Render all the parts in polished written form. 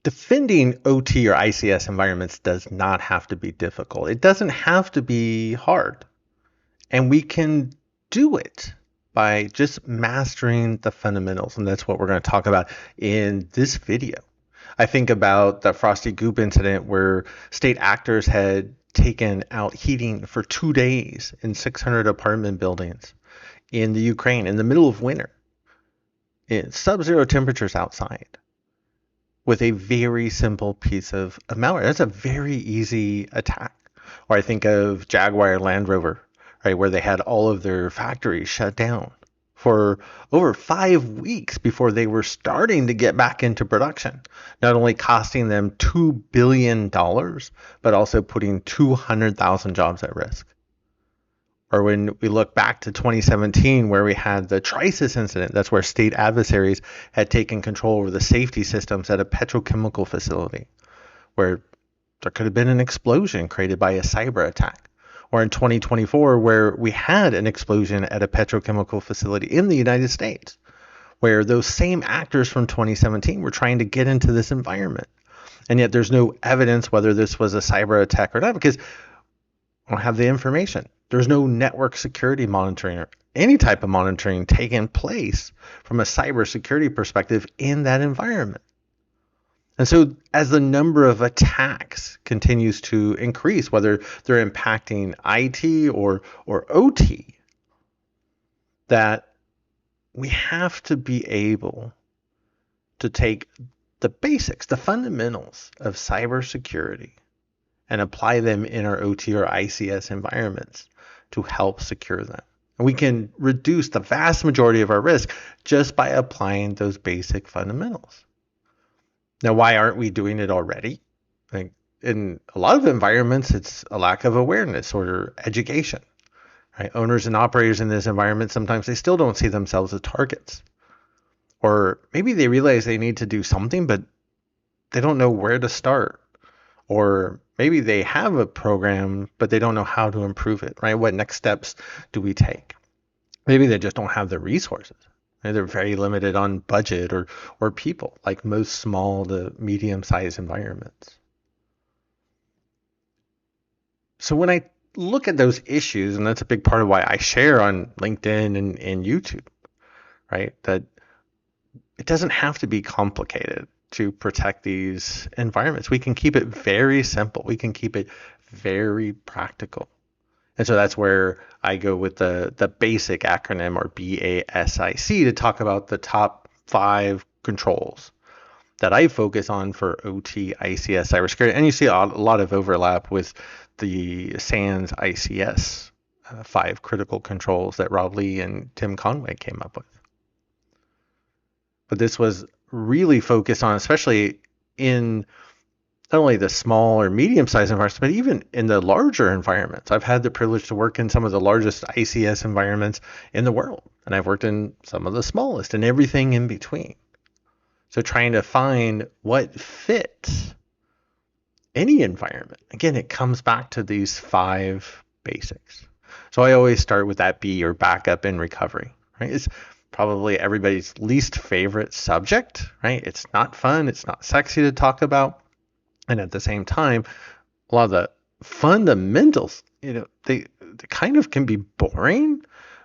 Defending OT or ICS environments does not have to be difficult. It doesn't have to be hard. And we can do it by just mastering the fundamentals. And that's what we're going to talk about in this video. I think about the Frosty Goop incident where state actors had taken out heating for 2 days in 600 apartment buildings in the Ukraine in the middle of winter, in sub-zero temperatures outside, with a very simple piece of malware. That's a very easy attack. Or I think of Jaguar Land Rover, right, where they had all of their factories shut down for over 5 weeks before they were starting to get back into production, not only costing them $2 billion, but also putting 200,000 jobs at risk. Or when we look back to 2017, where we had the Trisis incident, that's where state adversaries had taken control over the safety systems at a petrochemical facility, where there could have been an explosion created by a cyber attack. Or in 2024, where we had an explosion at a petrochemical facility in the United States, where those same actors from 2017 were trying to get into this environment. And yet there's no evidence whether this was a cyber attack or not, because we don't have the information. There's no network security monitoring or any type of monitoring taking place from a cybersecurity perspective in that environment. And so as the number of attacks continues to increase, whether they're impacting IT or OT, that we have to be able to take the basics, the fundamentals of cybersecurity, and apply them in our OT or ICS environments to help secure them. And we can reduce the vast majority of our risk just by applying those basic fundamentals. Now, why aren't we doing it already? Like in a lot of environments, it's a lack of awareness or education. Right? Owners and operators in this environment, sometimes they still don't see themselves as targets. Or maybe they realize they need to do something, but they don't know where to start. Or maybe they have a program, but they don't know how to improve it, right? What next steps do we take? Maybe they just don't have the resources. They're very limited on budget or people, like most small to medium-sized environments. So when I look at those issues, and that's a big part of why I share on LinkedIn and YouTube, right? That it doesn't have to be complicated to protect these environments. We can keep it very simple. We can keep it very practical. And so that's where I go with the B.A.S.I.C acronym, or B.A.S.I.C, to talk about the top 5 controls that I focus on for OT, ICS, cybersecurity. And you see a lot of overlap with the SANS ICS 5 critical controls that Rob Lee and Tim Conway came up with. But this was really focused on, especially in not only the small or medium-sized environments, but even in the larger environments. I've had the privilege to work in some of the largest ICS environments in the world, and I've worked in some of the smallest and everything in between. So trying to find what fits any environment. Again, it comes back to these 5 basics. So I always start with that B, or backup and recovery, right? It's probably everybody's least favorite subject, right? It's not fun. It's not sexy to talk about. And at the same time, a lot of the fundamentals, they kind of can be boring.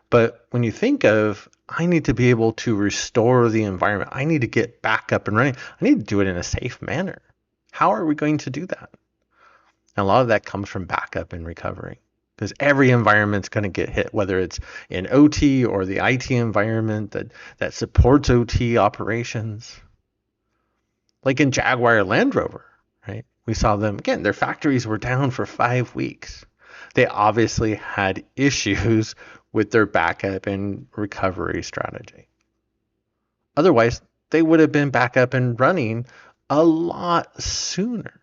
But when you think of, I need to be able to restore the environment, I need to get back up and running, I need to do it in a safe manner. How are we going to do that? And a lot of that comes from backup and recovery, because every environment's going to get hit, whether it's in OT or the IT environment that supports OT operations. Like in Jaguar Land Rover, right? We saw them, again, their factories were down for 5 weeks. They obviously had issues with their backup and recovery strategy. Otherwise, they would have been back up and running a lot sooner.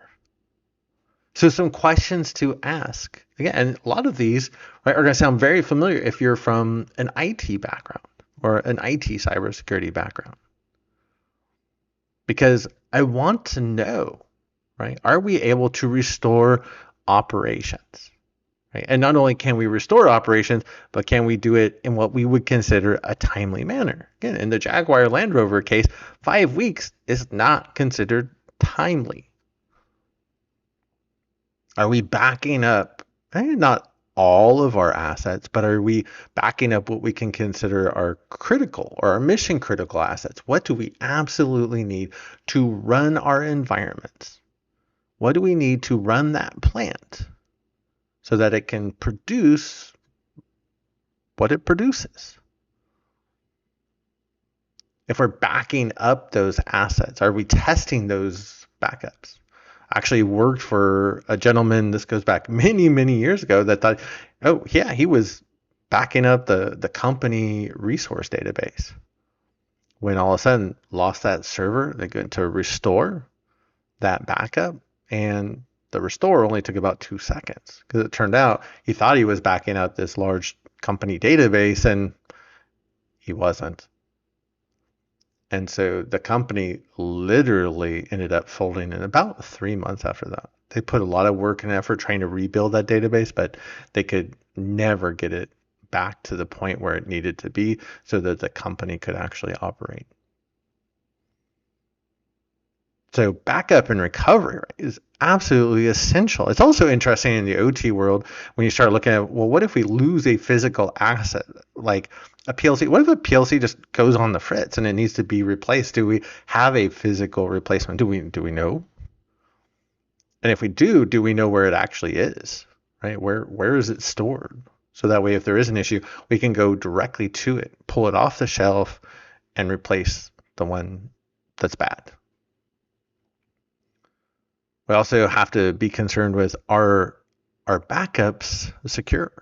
So some questions to ask. Again, and a lot of these, right, are going to sound very familiar if you're from an IT background or an IT cybersecurity background. Because I want to know, right, are we able to restore operations? Right? And not only can we restore operations, but can we do it in what we would consider a timely manner? Again, in the Jaguar Land Rover case, 5 weeks is not considered timely? Are we backing up, not all of our assets, but are we backing up what we can consider our critical or our mission critical assets? What do we absolutely need to run our environments? What do we need to run that plant so that it can produce what it produces? If we're backing up those assets, are we testing those backups? I actually worked for a gentleman, this goes back many, many years ago, that thought, oh, yeah, he was backing up the company resource database. When all of a sudden lost that server, they go to restore that backup, and the restore only took about 2 seconds because it turned out he thought he was backing up this large company database and he wasn't. And so the company literally ended up folding in about 3 months after that. They put a lot of work and effort trying to rebuild that database, but they could never get it back to the point where it needed to be so that the company could actually operate. So backup and recovery is absolutely essential. It's also interesting in the OT world when you start looking at, well, what if we lose a physical asset like a PLC? What if a PLC just goes on the fritz and it needs to be replaced? Do we have a physical replacement? Do we know? And if we do we know where it actually is? Right? Where is it stored? So that way, if there is an issue, we can go directly to it, pull it off the shelf, and replace the one that's bad. We also have to be concerned with are backups secure?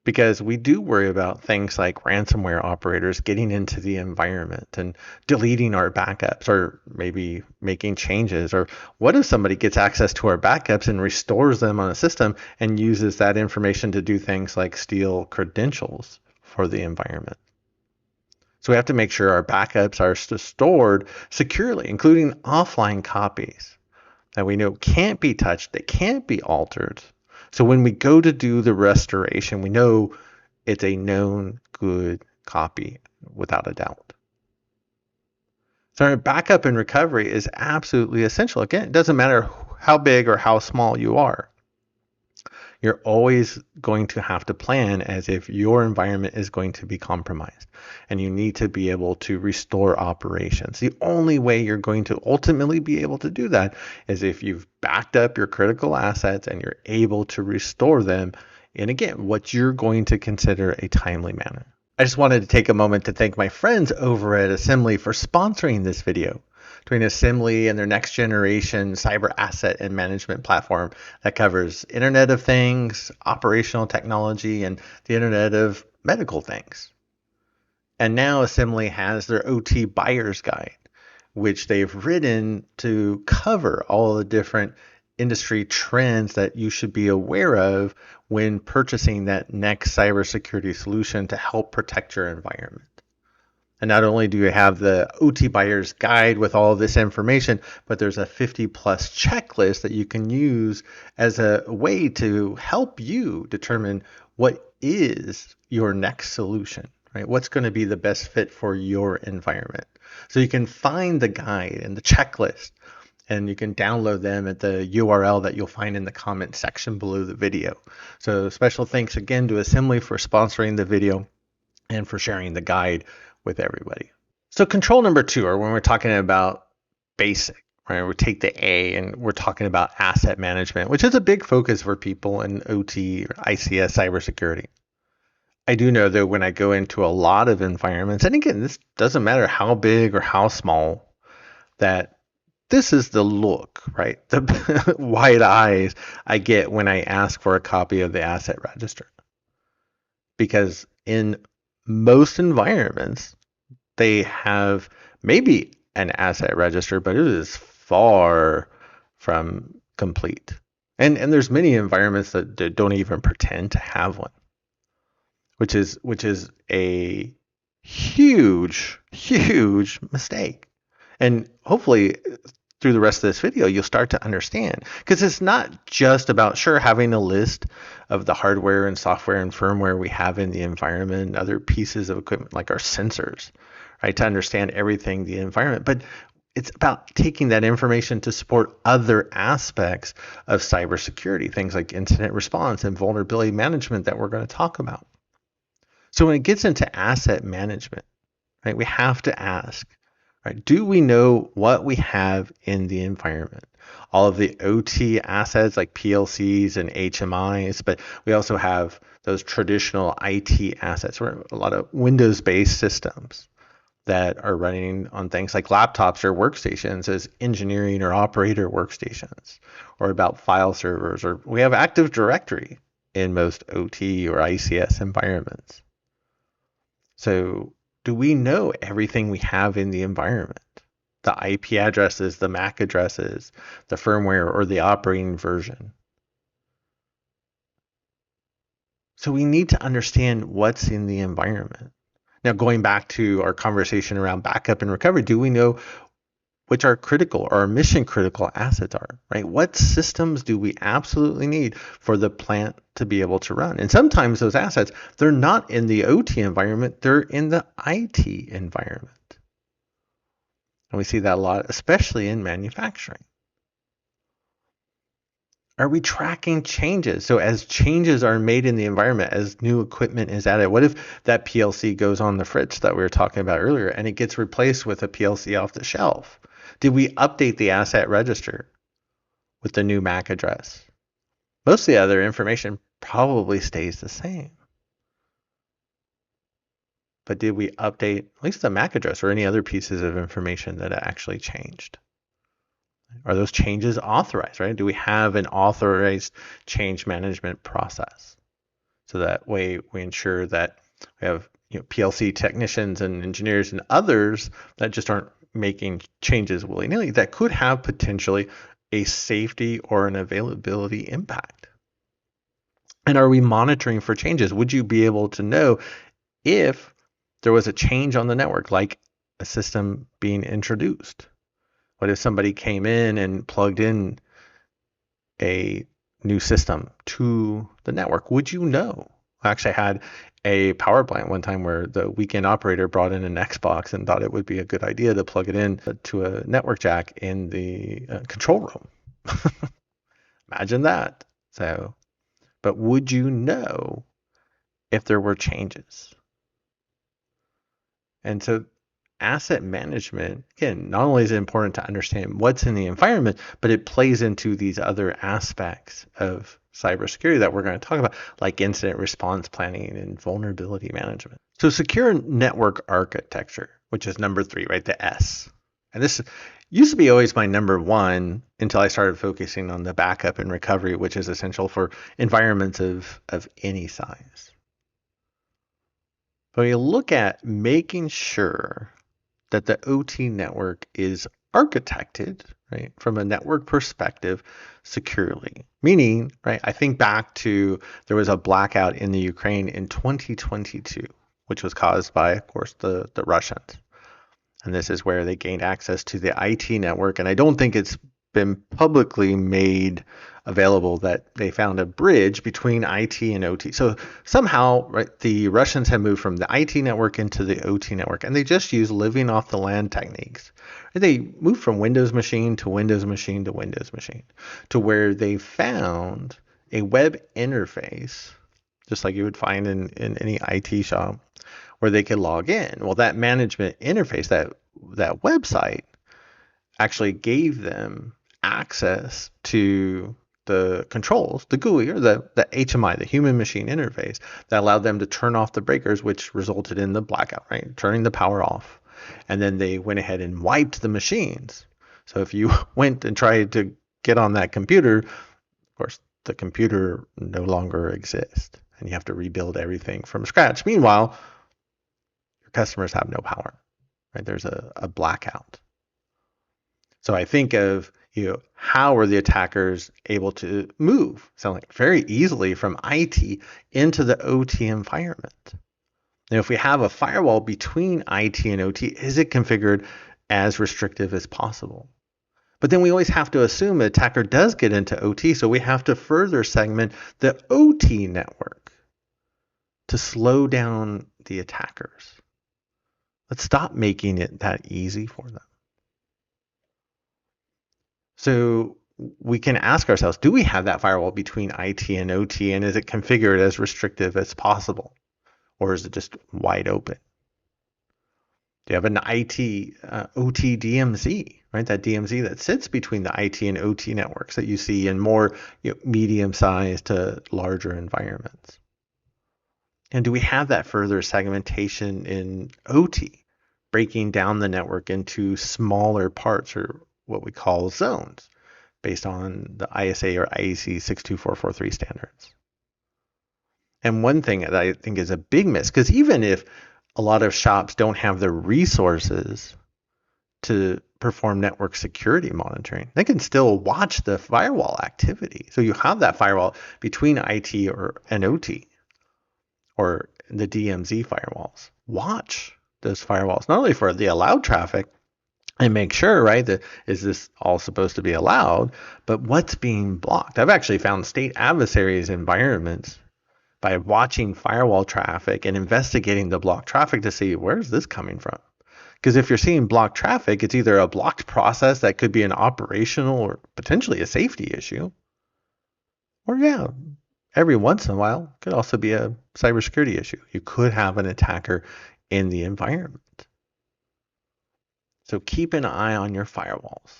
Because we do worry about things like ransomware operators getting into the environment and deleting our backups or maybe making changes. Or what if somebody gets access to our backups and restores them on a system and uses that information to do things like steal credentials for the environment? So we have to make sure our backups are stored securely, including offline copies that we know can't be touched, they can't be altered. So when we go to do the restoration, we know it's a known good copy without a doubt. So backup and recovery is absolutely essential. Again, it doesn't matter how big or how small you are. You're always going to have to plan as if your environment is going to be compromised and you need to be able to restore operations. The only way you're going to ultimately be able to do that is if you've backed up your critical assets and you're able to restore them in, again, what you're going to consider a timely manner. I just wanted to take a moment to thank my friends over at Asimily for sponsoring this video. Between Asimily and their next generation cyber asset and management platform that covers Internet of Things, operational technology, and the Internet of medical things. And now Asimily has their OT buyer's guide, which they've written to cover all the different industry trends that you should be aware of when purchasing that next cybersecurity solution to help protect your environment. And not only do you have the OT buyer's guide with all of this information, but there's a 50 plus checklist that you can use as a way to help you determine what is your next solution, right? What's going to be the best fit for your environment. So you can find the guide and the checklist, and you can download them at the URL that you'll find in the comment section below the video. So special thanks again to Asimily for sponsoring the video and for sharing the guide with everybody. So control number 2, or when we're talking about basic, right? We take the A and we're talking about asset management, which is a big focus for people in OT or ICS cybersecurity. I do know that when I go into a lot of environments, and again, this doesn't matter how big or how small, that this is the look, right? The wide eyes I get when I ask for a copy of the asset register. Because in most environments, they have maybe an asset register, but it is far from complete. And there's many environments that don't even pretend to have one, which is a huge mistake. And hopefully through the rest of this video, you'll start to understand, because it's not just about having a list of the hardware and software and firmware we have in the environment and other pieces of equipment like our sensors, right, to understand everything in the environment. But it's about taking that information to support other aspects of cybersecurity, things like incident response and vulnerability management that we're going to talk about. So when it gets into asset management, right, we have to ask, right, do we know what we have in the environment? All of the OT assets like PLCs and HMIs, but we also have those traditional IT assets, or a lot of Windows-based systems that are running on things like laptops or workstations as engineering or operator workstations, or about file servers, or we have Active Directory in most OT or ICS environments. So do we know everything we have in the environment? The IP addresses, the MAC addresses, the firmware, or the operating version. So we need to understand what's in the environment. Now, going back to our conversation around backup and recovery, do we know which our critical or mission critical assets are, right? What systems do we absolutely need for the plant to be able to run? And sometimes those assets, they're not in the OT environment, they're in the IT environment. And we see that a lot, especially in manufacturing. Are we tracking changes? So as changes are made in the environment, as new equipment is added, what if that PLC goes on the fritz that we were talking about earlier and it gets replaced with a PLC off the shelf? Did we update the asset register with the new MAC address? Most of the other information probably stays the same. But did we update at least the MAC address or any other pieces of information that actually changed? Are those changes authorized, right? Do we have an authorized change management process? So that way we ensure that we have PLC technicians and engineers and others that just aren't making changes willy-nilly that could have potentially a safety or an availability impact. And are we monitoring for changes? Would you be able to know if there was a change on the network, like a system being introduced? What if somebody came in and plugged in a new system to the network? Would you know? I actually had a power plant one time where the weekend operator brought in an Xbox and thought it would be a good idea to plug it in to a network jack in the control room. Imagine that. So, but would you know if there were changes? And so asset management, again, not only is it important to understand what's in the environment, but it plays into these other aspects of cybersecurity that we're going to talk about, like incident response planning and vulnerability management. So secure network architecture, which is number 3, right? The S. And this used to be always my number 1 until I started focusing on the backup and recovery, which is essential for environments of any size. But you look at making sure that the OT network is architected, right, from a network perspective, securely. Meaning, right, I think back to there was a blackout in the Ukraine in 2022, which was caused by, of course, the Russians. And this is where they gained access to the IT network. And I don't think it's been publicly made available that they found a bridge between IT and OT. So somehow, right, the Russians have moved from the IT network into the OT network, and they just use living off the land techniques. They moved from Windows machine to Windows machine to Windows machine to where they found a web interface, just like you would find in any IT shop, where they could log in. Well, that management interface, that website, actually gave them access to the controls, the GUI or the HMI, the human machine interface, that allowed them to turn off the breakers, which resulted in the blackout, right? Turning the power off. And then they went ahead and wiped the machines. So if you went and tried to get on that computer, of course, the computer no longer exists and you have to rebuild everything from scratch. Meanwhile, your customers have no power, right? There's a blackout. So I think of, how are the attackers able to move, sound like very easily from IT into the OT environment? Now, if we have a firewall between IT and OT, is it configured as restrictive as possible? But then we always have to assume an attacker does get into OT, so we have to further segment the OT network to slow down the attackers. Let's stop making it that easy for them. So we can ask ourselves, do we have that firewall between IT and OT, and is it configured as restrictive as possible? Or is it just wide open? Do you have an IT OT DMZ, right? That DMZ that sits between the IT and OT networks that you see in more medium-sized to larger environments? And do we have that further segmentation in OT, breaking down the network into smaller parts or what we call zones based on the ISA or IEC 62443 standards? And one thing that I think is a big miss, because even if a lot of shops don't have the resources to perform network security monitoring, they can still watch the firewall activity. So you have that firewall between IT or and OT or the DMZ firewalls. Watch those firewalls, not only for the allowed traffic and make sure, right, that is this all supposed to be allowed, but what's being blocked. I've actually found state adversaries environments by watching firewall traffic and investigating the blocked traffic to see where's this coming from. Because if you're seeing blocked traffic, it's either a blocked process that could be an operational or potentially a safety issue, or yeah, every once in a while, it could also be a cybersecurity issue. You could have an attacker in the environment. So keep an eye on your firewalls.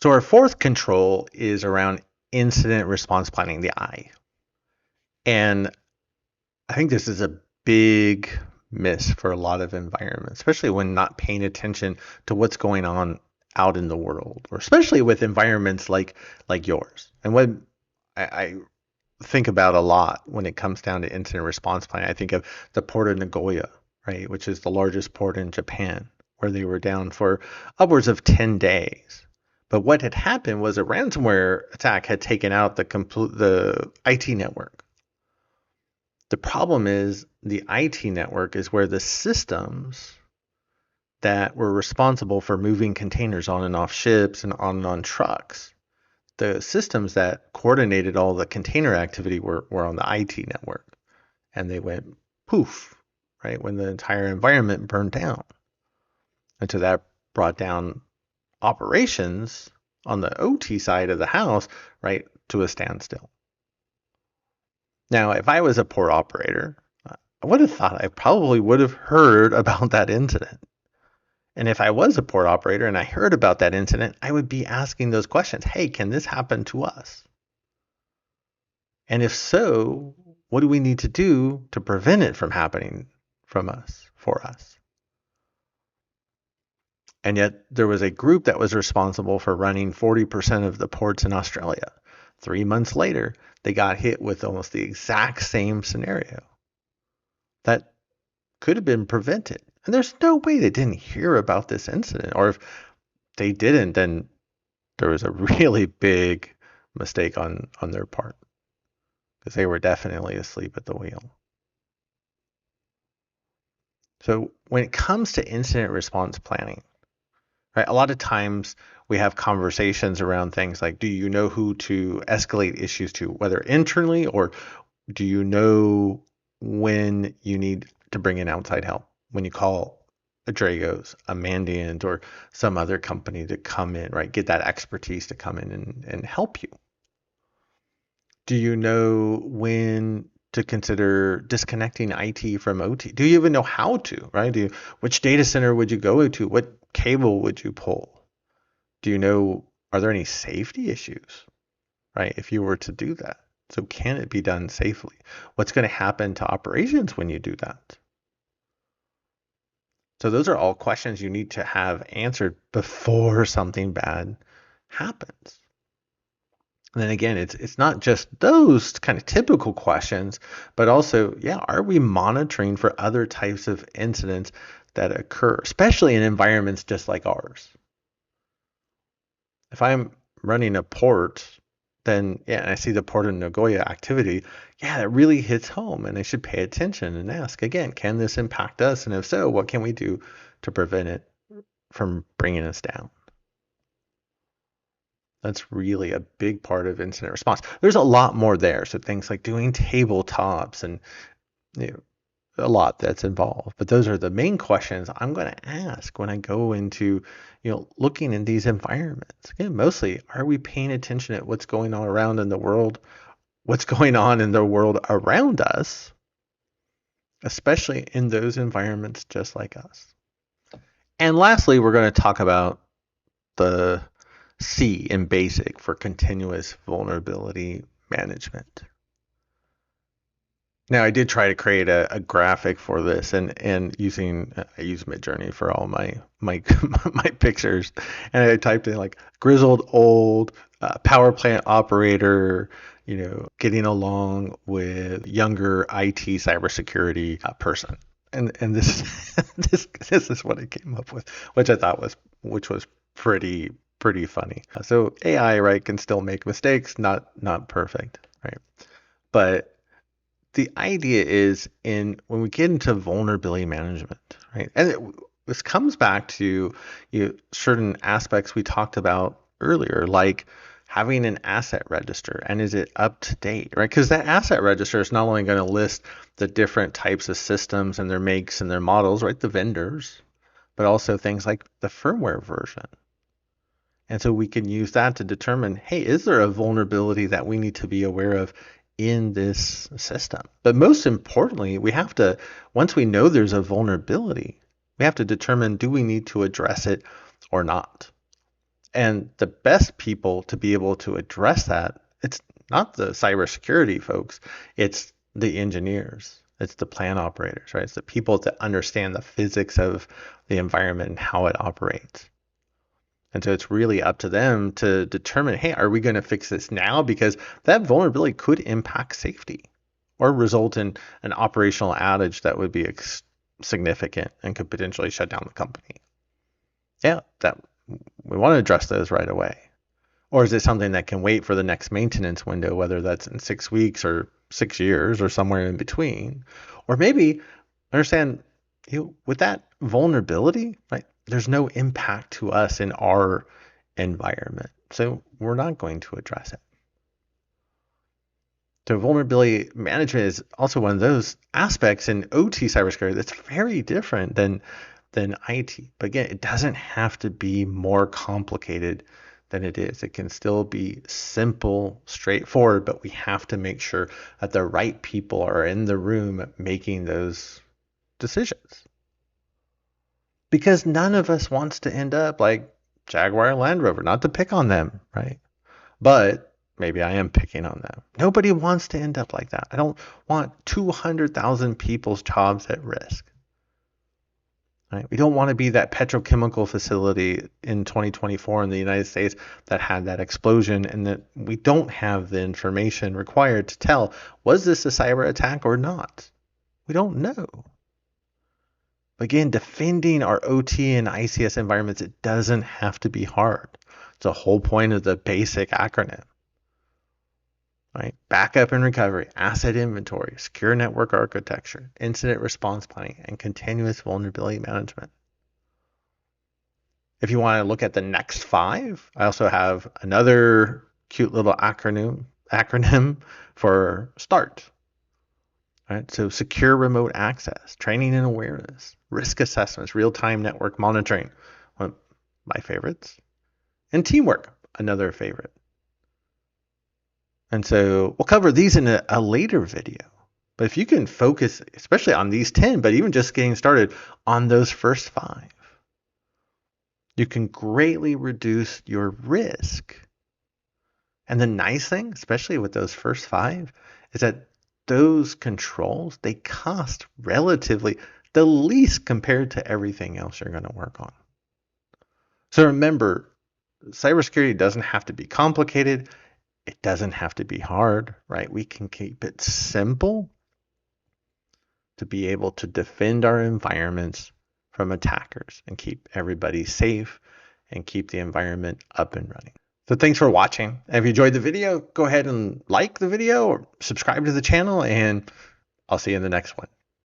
So our fourth control is around incident response planning, the I. And I think this is a big miss for a lot of environments, especially when not paying attention to what's going on out in the world, or especially with environments like yours. And what I think about a lot when it comes down to incident response planning, I think of the port of Nagoya, right, which is the largest port in Japan, where they were down for upwards of 10 days. But what had happened was a ransomware attack had taken out the IT network. The problem is the IT network is where the systems that were responsible for moving containers on and off ships and on trucks, the systems that coordinated all the container activity were on the IT network. And they went poof, right, when the entire environment burned down. And so that brought down operations on the OT side of the house, right, to a standstill. Now, if I was a port operator, I would have thought I probably would have heard about that incident. And if I was a port operator and I heard about that incident, I would be asking those questions. Hey, can this happen to us? And if so, what do we need to do to prevent it from happening from us, for us? And yet there was a group that was responsible for running 40% of the ports in Australia. 3 months later, they got hit with almost the exact same scenario that could have been prevented. And there's no way they didn't hear about this incident. Or if they didn't, then there was a really big mistake on their part, because they were definitely asleep at the wheel. So when it comes to incident response planning, right, a lot of times we have conversations around things like, do you know who to escalate issues to, whether internally, or do you know when you need to bring in outside help, when you call a Dragos, a Mandiant, or some other company to come in, right? Get that expertise to come in and help you. Do you know when to consider disconnecting IT from OT? Do you even know how to, right? Which data center would you go to? What cable would you pull? Do you know, are there any safety issues, right, if you were to do that? So can it be done safely? What's going to happen to operations when you do that? So those are all questions you need to have answered before something bad happens. And then again, it's not just those kind of typical questions, but also, yeah, are we monitoring for other types of incidents that occur, especially in environments just like ours? If I'm running a port, then yeah, and I see the port of Nagoya activity, yeah, that really hits home, and I should pay attention and ask again, can this impact us? And if so, what can we do to prevent it from bringing us down? That's really a big part of incident response. There's a lot more there. So things like doing tabletops and you know, a lot that's involved, but those are the main questions I'm going to ask when I go into, looking in these environments. Again, mostly, are we paying attention at what's going on around in the world, what's going on in the world around us, especially in those environments just like us. And lastly, we're going to talk about the C in BASIC for continuous vulnerability management. Now, I did try to create a graphic for this, and I use Midjourney for all my my pictures, and I typed in like grizzled old power plant operator, getting along with younger IT cybersecurity person, and this this is what I came up with, which I thought was pretty funny. So AI, right, can still make mistakes, not perfect, right, but the idea is when we get into vulnerability management, right? And this comes back to certain aspects we talked about earlier, like having an asset register, and is it up to date, right? Because that asset register is not only going to list the different types of systems and their makes and their models, right? The vendors, but also things like the firmware version. And so we can use that to determine, hey, is there a vulnerability that we need to be aware of in this system? But most importantly, once we know there's a vulnerability, we have to determine, do we need to address it or not? And the best people to be able to address that, it's not the cybersecurity folks, it's the engineers, it's the plant operators, right? It's the people that understand the physics of the environment and how it operates. And so it's really up to them to determine, hey, are we going to fix this now? Because that vulnerability could impact safety or result in an operational outage that would be significant and could potentially shut down the company. Yeah, that we want to address those right away. Or is it something that can wait for the next maintenance window, whether that's in 6 weeks or 6 years or somewhere in between? Or maybe understand, with that vulnerability, right, there's no impact to us in our environment, so we're not going to address it. So vulnerability management is also one of those aspects in OT cybersecurity that's very different than IT. But again, it doesn't have to be more complicated than it is. It can still be simple, straightforward, but we have to make sure that the right people are in the room making those decisions. Because none of us wants to end up like Jaguar Land Rover, not to pick on them, right? But maybe I am picking on them. Nobody wants to end up like that. I don't want 200,000 people's jobs at risk. Right? We don't want to be that petrochemical facility in 2024 in the United States that had that explosion, and that we don't have the information required to tell, was this a cyber attack or not? We don't know. Again, defending our OT and ICS environments, it doesn't have to be hard. It's the whole point of the BASIC acronym. Right? Backup and recovery, asset inventory, secure network architecture, incident response planning, and continuous vulnerability management. If you want to look at the next 5, I also have another cute little acronym for START. Right? So secure remote access, training and awareness, risk assessments, real-time network monitoring, one of my favorites, and teamwork, another favorite. And so we'll cover these in a later video. But if you can focus, especially on these 10, but even just getting started on those first 5, you can greatly reduce your risk. And the nice thing, especially with those first 5, is that those controls, they cost relatively the least compared to everything else you're going to work on. So remember, cybersecurity doesn't have to be complicated. It doesn't have to be hard, right? We can keep it simple to be able to defend our environments from attackers and keep everybody safe and keep the environment up and running. So thanks for watching. And if you enjoyed the video, go ahead and like the video or subscribe to the channel, and I'll see you in the next one.